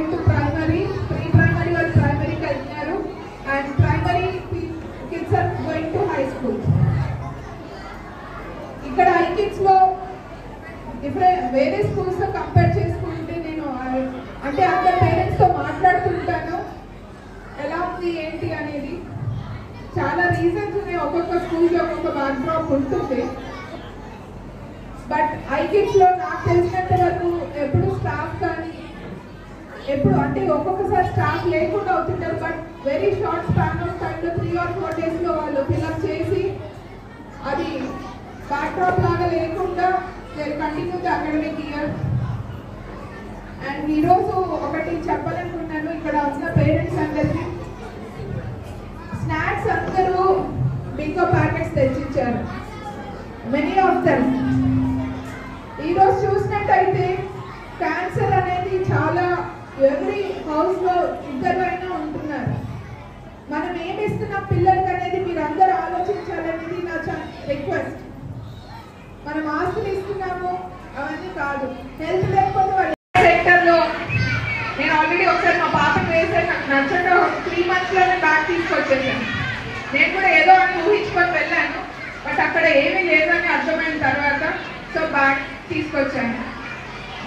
going to primary, pre-primary or primary వెళ్తున్నారు, and primary kids are going to high school. ఇక్కడ ఐకిడ్స్ లో different వేరే schools తో compare చేసుకుంటే నేను అంటే అందరు పేరెంట్స్ తో మాట్లాడుతుంటాను ఎలా ఉంది ఏంటి అనేది. చాలా రీజన్స్ ఉన్నాయి, ఒక్కొక్క స్కూల్కి ఒక్కొక్క బ్యాక్ డ్రాప్ ఉంటుంది. బట్ ఐకిడ్స్ లో నాకు తెలిసినంత వరకు ఎప్పుడు స్టాఫ్ కానీ ఎప్పుడు అంటే ఒక్కొక్కసారి స్టాఫ్ లేకుండా అవుతుంటారు, but very short span of టైంలో 3 or 4 days వాళ్ళు ఫిల్అప్ చేసి అది బ్యాక్ డ్రాప్ లాగా లేకుండా continue the academic year. And ఈరోజు ఒకటి చెప్పాలనుకున్నాను, ఇక్కడ ఉన్న పేరెంట్స్ అందరికీ స్నాక్స్ అందరూ బింగో ప్యాకెట్స్ తెచ్చిచ్చారు, మెనీ ఆఫ్ దెమ్. ఈరోజు చూసినట్టయితే క్యాన్సర్ అనేది చాలా ఎవ్రీ హౌస్లో ఇద్దరైనా ఉంటున్నారు. మనం ఏమి ఇస్తున్నాం పిల్లలకి అనేది మీరు అందరూ ఆలోచించాలనేది నా రిక్వెస్ట్. మనం ఆస్తులు ఇస్తున్నాము అవన్నీ కాదు, హెల్త్ లేకపోతే వాళ్ళు సెక్టర్లో నేను ఆల్రెడీ ఒకసారి మా పాపను వేసాను, నాకు నచ్చడం 3 monthsలోనే బ్యాగ్ తీసుకొచ్చేసాను. నేను కూడా ఏదో అని ఊహించుకొని వెళ్ళాను, బట్ అక్కడ ఏమీ లేదని అర్థమైన తర్వాత సో బ్యాగ్ తీసుకొచ్చాను.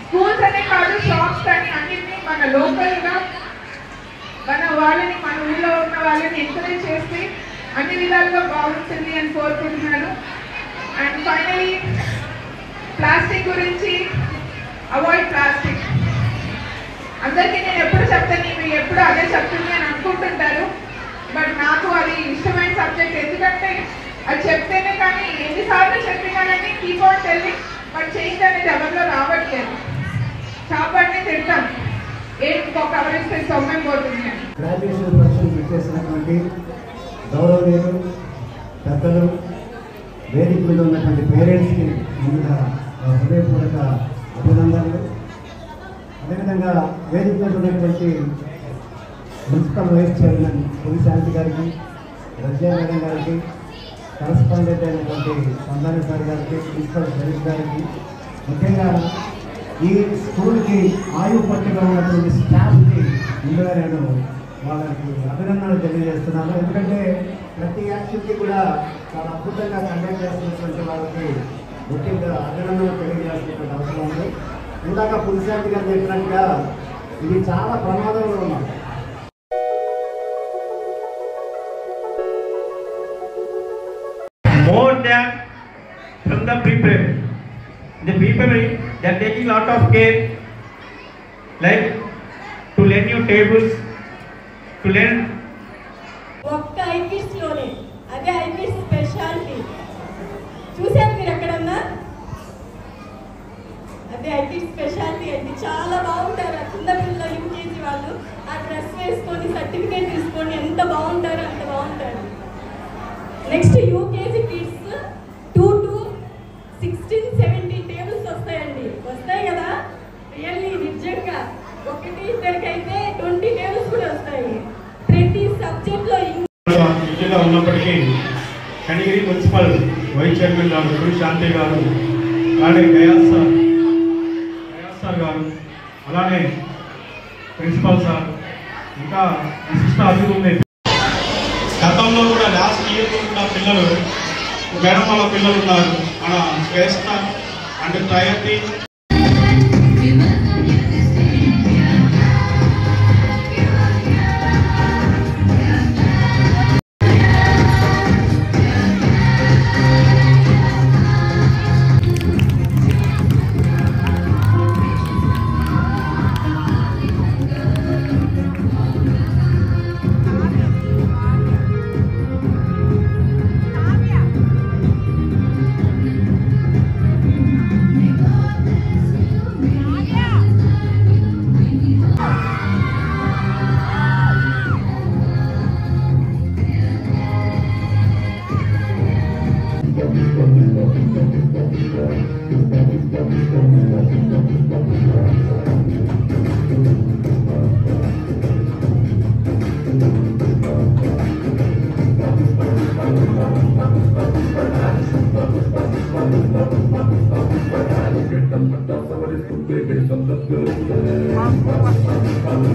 స్కూల్స్ అనే కాదు, షాప్స్ కానీ అన్నింటినీ మన లోకల్గా మన వాళ్ళని మన ఊళ్ళో ఉన్న వాళ్ళని ఎంకరేజ్ చేస్తే అన్ని విధాలుగా బాగుంటుంది అని కోరుకుంటున్నాను. అండ్ ఫైనలీ ప్లాస్టిక్ గురించి, అవాయిడ్ ప్లాస్టిక్. అందరికీ నేను ఎప్పుడు చెప్తాను, మీరు ఎప్పుడు అదే చెప్తుంది అని అనుకుంటుంటారు, బట్ నాకు అది ఇష్టమైన సబ్జెక్ట్. ఎందుకంటే అది చెప్తేనే కానీ ఎన్నిసార్లు చెప్పినానని keep on telling, but change అనేది ఎవరిలో రావట్లేదు. కాబట్టి తింటాం ఏంటి కవర్ ఇస్తే సొమ్మం పోతుంది. గ్రాడ్యుయేషన్ ఫంక్షన్ చేసినటువంటి గౌరవనీయులు పెద్దలు, వేదిక మీద ఉన్నటువంటి పేరెంట్స్కి ముందుగా హృదయపూర్వక అభినందనలు. అదేవిధంగా వేదిక మీద ఉన్నటువంటి మున్సిపల్ వైస్ చైర్మన్ పులిశాంతి గారికి, రజ్జా మేడం గారికి, కరస్పాండెంట్ అయినటువంటి సందాని సార్ గారికి, ప్రిన్సిపల్ షరీఫ్ గారికి, ముఖ్యంగా ఈ స్కూల్కి ఆయు పట్టుగా ఉన్నటువంటి స్టాఫ్కి ముందుగా నేను వాళ్ళకి అభినందనలు తెలియజేస్తున్నాను. ఎందుకంటే ప్రతి యాక్టివిటీ కూడా చాలా అద్భుతంగా కండక్ట్ చేస్తున్నటువంటి వాళ్ళకి ముఖ్యంగా అభినందనలు తెలియజేస్తున్నటువంటి అవసరం ఉంది. ఇందాక పులిశాంతి గారు చెప్పినట్టుగా ఇది చాలా ప్రమాదంలో ఉన్నాం. More than from the pre-primary. The pre-primary, they are taking lot of care, like to learn new tables, to learn. ఒక్క ఐకిడ్స్ లోనే అదే ఐకిడ్స్ స్పెషాలిటీ చూసారు మీరు ఎక్కడన్నా? అదే ఐకిడ్స్ స్పెషాలిటీ అండి. చాలా బాగుంటారు ఆ చిన్న పిల్లలు, యూకేజీ వాళ్ళు ఆ డ్రెస్ వేసుకొని సర్టిఫికేట్ తీసుకొని ఎంత బాగుంటారో అంత బాగుంటారు. Next UKG kids 2 to 16, 17 tables వస్తాయండి. వస్తాయి కదా, రియల్లీ నిజంగా ఒకటి ఇద్దరికైతే 20 టేబుల్స్ కూడా వస్తాయి. ప్రతి సబ్జెక్ట్లో విద్యగా ఉన్నప్పటికీ కనిగిరి మున్సిపల్ వైస్ చైర్మన్ గారు పులిశాంతి గారు, అలానే గయాస్ సార్ గారు, అలానే ప్రిన్సిపల్ సార్, ఇంకా విశిష్ట అతిథులు. గతంలో కూడా లాస్ట్ ఇయర్ కూడా పిల్లలు మేడం వాళ్ళ పిల్లలు ఉన్నారు, మన శ్రేష్ఠ అండ్ ప్రయత్ని Gracias.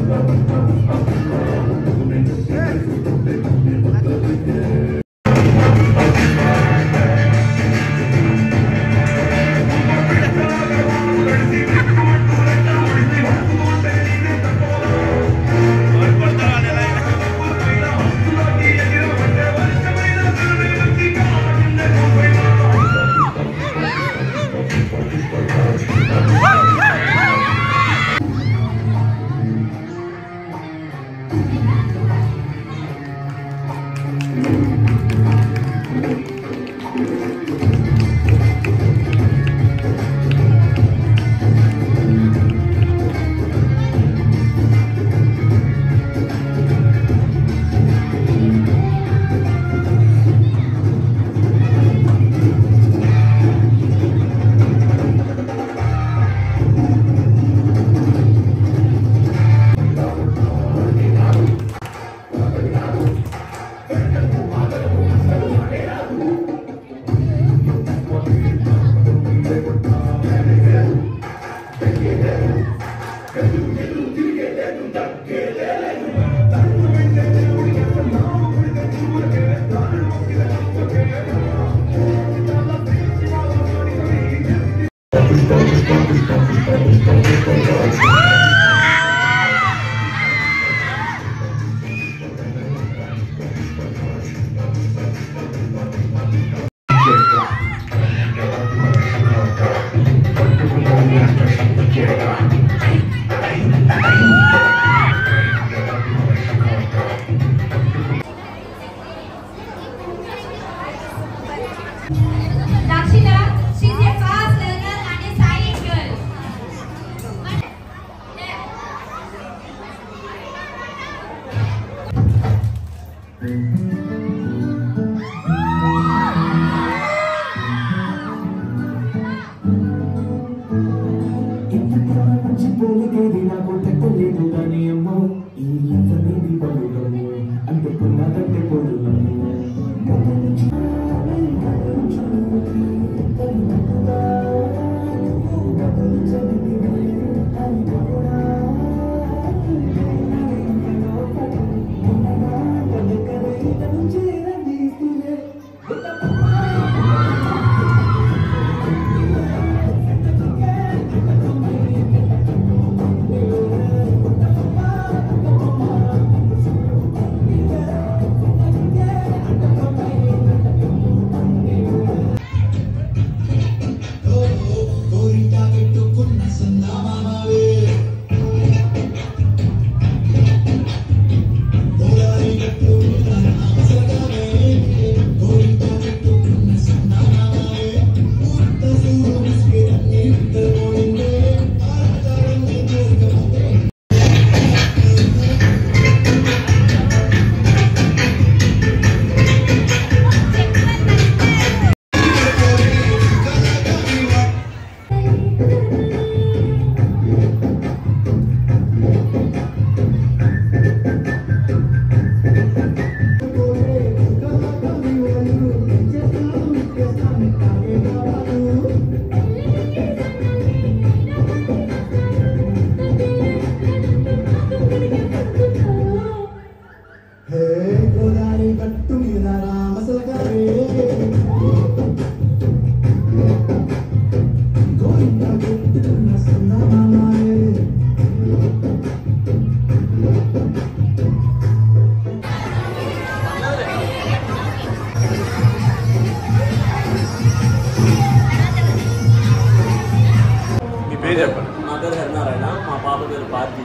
నా పేరు హరినారాయణ, మా పాప పేరు పార్టీ.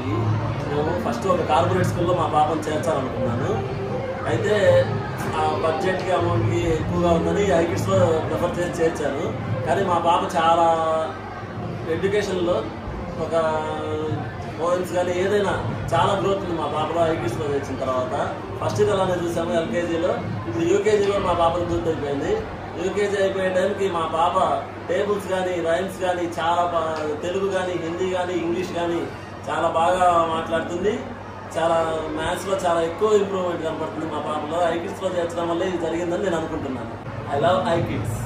మేము ఫస్ట్ ఒక కార్పొరేట్ స్కూల్లో మా పాపను చేర్చాలనుకున్నాను. అయితే ఆ బడ్జెట్కి అమౌంట్కి ఎక్కువగా ఉందని ఐకిడ్స్లో ప్రిఫర్ చేసి చేర్చాను. కానీ మా పాప చాలా ఎడ్యుకేషన్లో ఒక పోయిమ్స్ కానీ ఏదైనా చాలా గ్రోత్ ఉంది మా పాపలో ఐకిడ్స్లో చేర్చిన తర్వాత. ఫస్ట్ ఇది అలానే చూసాము ఎల్కేజీలో, ఇప్పుడు యూకేజీలో మా పాపను పూర్తయిపోయింది. యూకేజీ అయిపోయే టైంకి మా పాప టేబుల్స్ కానీ రైమ్స్ కానీ చాలా తెలుగు కానీ హిందీ కానీ ఇంగ్లీష్ కానీ చాలా బాగా మాట్లాడుతుంది. చాలా మ్యాథ్స్లో చాలా ఎక్కువ ఇంప్రూవ్మెంట్ కనపడుతుంది మా పాపలో. ఐకిడ్స్లో చేర్చడం వల్ల ఇది జరిగిందని నేను అనుకుంటున్నాను. I love iKids.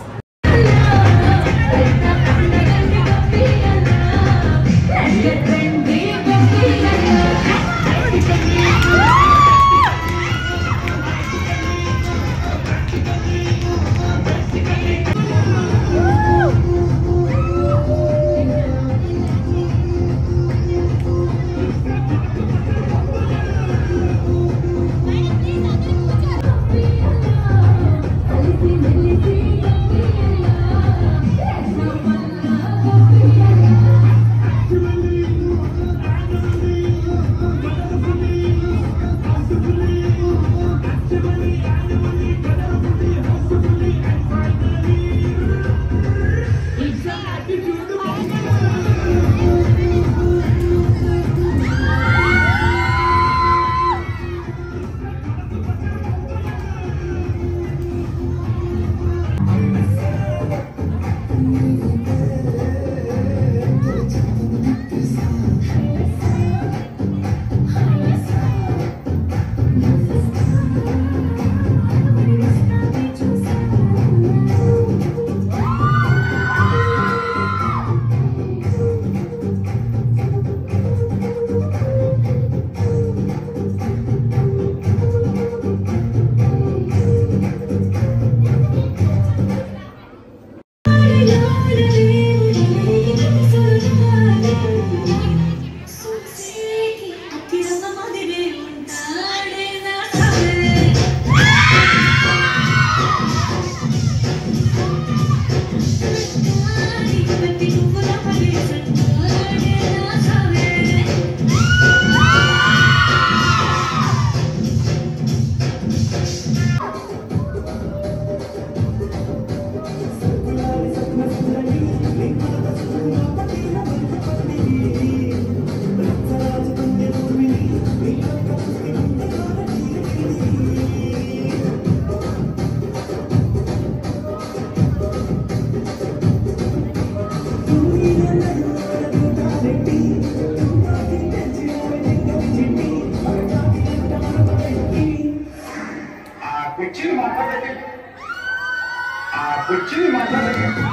వచ్చింది మాట్లాడలేదు.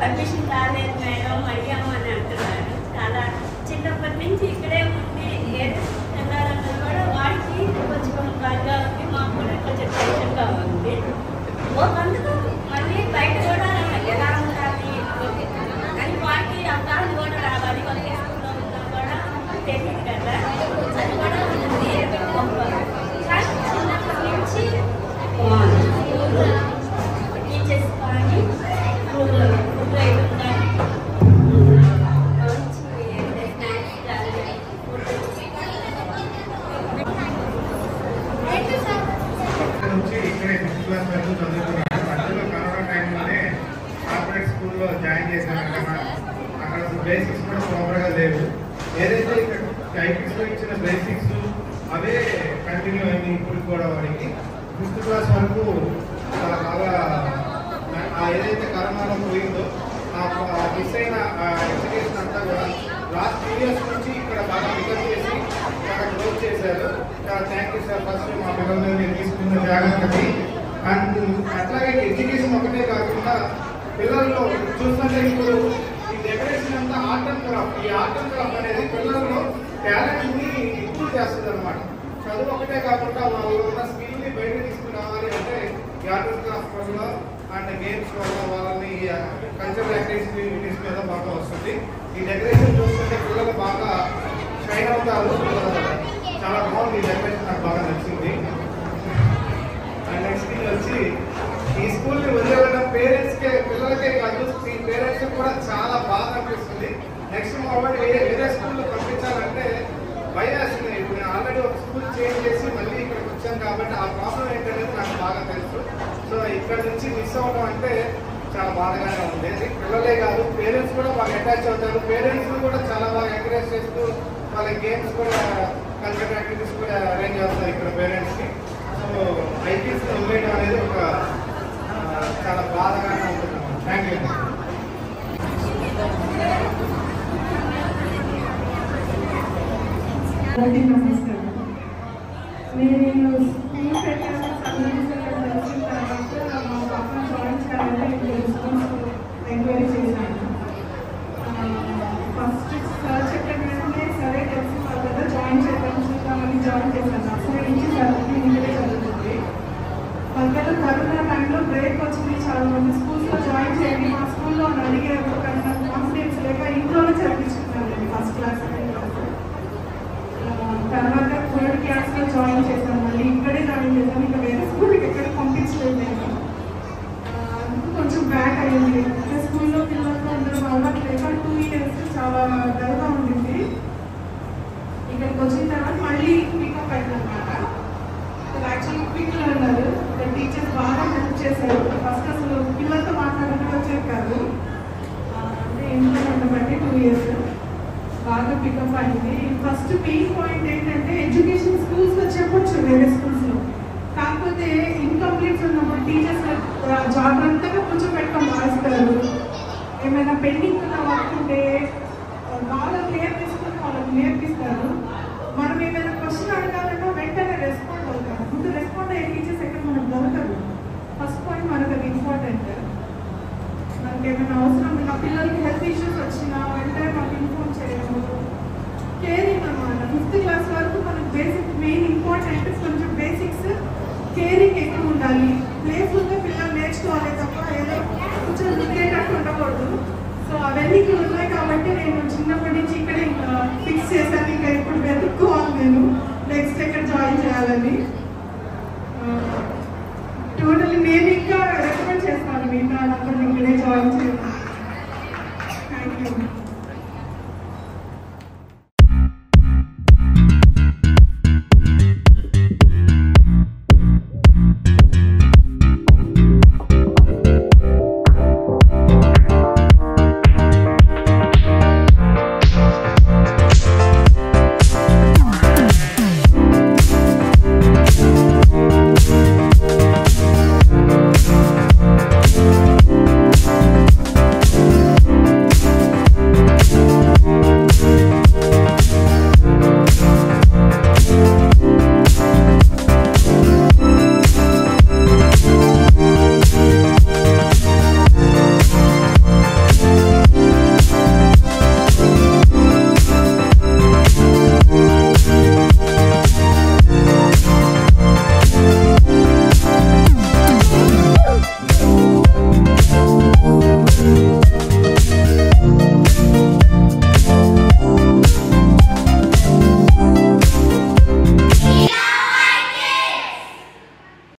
పర్మిషన్ రాలేదు మేడం అడిగాము అని అంటున్నారు. చాలా చిన్నప్పటి నుంచి ఇక్కడే ఉండి ఏది వెళ్ళాలన్నా కూడా వాడికి కొంచెం బాగా ఉంది, మాకు కూడా కొంచెం టెన్షన్గా ఉంది. అందుకు మళ్ళీ బయట కూడా ఎలా ఉండాలి అని వాడికి అవగాహన కూడా రావాలి. ఒకే స్కూల్లో ఉన్నా కూడా తెలియదు కదా, అది కూడా ఉంది. చిన్నప్పటి నుంచి టీచర్స్ కానీ స్కూల్లో జాయిన్ చేశాను కదా, అక్కడ బేసిక్స్ కూడా ప్రాపర్గా లేవు. ఏదైతే ఇక్కడ ఐపీఎస్లో ఇచ్చిన బేసిక్స్ అవే కంటిన్యూ అయింది. ఇప్పుడు కూడా వాడికి 5th క్లాస్ వరకు బాగా ఏదైతే కరోనాలో పోయిందో ఆ మిస్ అయిన ఎడ్యుకేషన్ అంతా కూడా లాస్ట్ 2 years నుంచి ఇక్కడ బాగా పికప్ చేసి బాగా గ్రోత్ చేశారు. చాలా థ్యాంక్ యూ సార్. ఫస్ట్ మా పిల్లల మీద తీసుకున్న జాగ్రత్తకి. అండ్ అట్లాగే ఎడ్యుకేషన్ ఒకటే కాకుండా పిల్లల్లో చూస్తుంటే ఇప్పుడు ఈ డెకరేషన్ అంతా ఆర్ట్ అండ్ క్రాఫ్ట్. ఈ ఆర్ట్ అండ్ క్రాఫ్ట్ అనేది పిల్లల్లో టాలెంట్ ని ఇంప్రూవ్ చేస్తుంది అనమాట. చదువు ఒకటే కాకుండా వాళ్ళు ఉన్న స్కిల్ ని బయట తీసుకురావాలి అంటే ఈ ఆర్ట్ అండ్ క్రాఫ్ట్ వల్ల అండ్ గేమ్స్ వల్ల వాళ్ళని కల్చరల్ యాక్టివిటీస్ మీద బాగా వస్తుంది. ఈ డెకరేషన్ చూస్తుంటే పిల్లలు బాగా షైన్ అవుతారు. చాలా బాగుంది ఈ డెకరేషన్, నాకు బాగా నచ్చింది. వేరే స్కూల్లో పంపించాలంటే భయం వేస్తుంది. ఇప్పుడు నేను ఆల్రెడీ ఒక స్కూల్ చేంజ్ చేసి మళ్ళీ ఇక్కడికి వచ్చాను కాబట్టి ఆ ప్రాబ్లం ఏంటనేది నాకు బాగా తెలుసు. సో ఇక్కడ నుంచి మిస్ అవ్వడం అంటే చాలా బాధగానే ఉండేది. పిల్లలే కాదు, పేరెంట్స్ కూడా బాగా అటాచ్ అవుతారు. పేరెంట్స్ కూడా చాలా బాగా ఎంకరేజ్ చేస్తూ వాళ్ళ గేమ్స్ కూడా, కల్చరల్ యాక్టివిటీస్ కూడా అరేంజ్ చేస్తారు ఇక్కడ పేరెంట్స్కి. సో ఐపీఎస్ వదిలేయడం అనేది ఒక చాలా బాధగానే ఉంటుంది. Thank you. నమస్కారం. నేను స్కూల్ పెట్టాను, వచ్చిన తర్వాత మా పాపను జాయిన్ చేయాలని ఎంక్వైరీ చేశాను. ఫస్ట్ సార్ చెప్పిన వెంటనే సరే తెలిసి వాళ్ళ జాయిన్ చేద్దామని జాయిన్ చేశాను. అసలు నుంచి ఇంటికే జరుగుతుంది. మధ్యలో కరోనా టైంలో బ్రేక్ వచ్చింది. చాలా మంది స్కూల్స్లో జాయిన్ చేయండి, మా స్కూల్లో అడిగారు. కానీ నాకు కాన్ఫిడెన్స్ లేక ఇంట్లోనే చదివించుకున్నాను ఫస్ట్ క్లాస్. తర్వాత 3rd క్లాస్లో జాయిన్ చేశాను. మళ్ళీ ఇక్కడే జాయిన్ చేశాను. ఇంకా వేరే స్కూల్కి ఎక్కడ పంపించలేదు నేను. కొంచెం బ్యాక్ అయ్యింది. స్కూల్లో పిల్లలతో ఉండడం వల్ల లేక 2 years చాలా డల్గా ఉండింది. ఇక్కడికి వచ్చిన తర్వాత మళ్ళీ పికప్ అయిందన్నమాట. యాక్చువల్లీ క్విక్లో ఉన్నారు. టీచర్స్ బాగా హెల్ప్ చేశారు. ఫస్ట్ అసలు పిల్లలతో మాట్లాడడం వచ్చేది కాదు. అంటే ఇంట్లో ఉండబట్టి 2 years బాగా పికప్ అయింది. ఫస్ట్ మెయిన్ పాయింట్ ఏంటంటే ఎడ్యుకేషన్ స్కూల్స్లో చెప్పొచ్చు వేరే స్కూల్స్లో, కాకపోతే ఇన్కంప్లీట్స్ ఉన్నప్పుడు టీచర్స్ జాగ్రత్తగా కూర్చోబెట్టుకొని రాస్తారు. ఏమైనా పెండింగ్ ఉన్న వర్క్ ఉంటే బాగా క్లియర్ చేసుకుని వాళ్ళకి నేర్పిస్తారు. మనం ఏమైనా క్వశ్చన్ అడగాలన్నా వెంటనే రెస్పాండ్ అవుతారు. ముందు రెస్పాండ్ అయ్యే టీచర్స్ ఎక్కడ మనకు దొరకదు. ఫస్ట్ పాయింట్ మనకు అది ఇంపార్టెంట్. మనకి ఏమైనా అవసరం నా పిల్లలకి హెల్త్ ఇష్యూస్ వచ్చినా వెంటనే మాకు ఇన్ఫార్మ్ చేయడము. కేరింగ్ అన్నమాట. 5th క్లాస్ వరకు మనకు బేసిక్ మెయిన్ ఇంపార్టెంట్. కొంచెం బేసిక్స్ కేరింగ్ ఎక్కువ ఉండాలి. ప్లేఫుల్గా పిల్లలు నేర్చుకోవాలి తప్ప ఏదో కొంచెం రుద్దేటట్టు ఉండకూడదు. సో అవన్నీ ఇక్కడ ఉన్నాయి కాబట్టి నేను చిన్నప్పటి నుంచి ఇక్కడే ఇంకా ఫిక్స్ చేశాను. ఇంకా ఇప్పుడు వెతుక్కోవాలి నేను నెక్స్ట్ ఎక్కడ జాయిన్ చేయాలని. టోటల్లీ నేను ఇంకా రికమెండ్ చేస్తాను మిగతా అందరినీ ఇక్కడే జాయిన్ చేయాలి.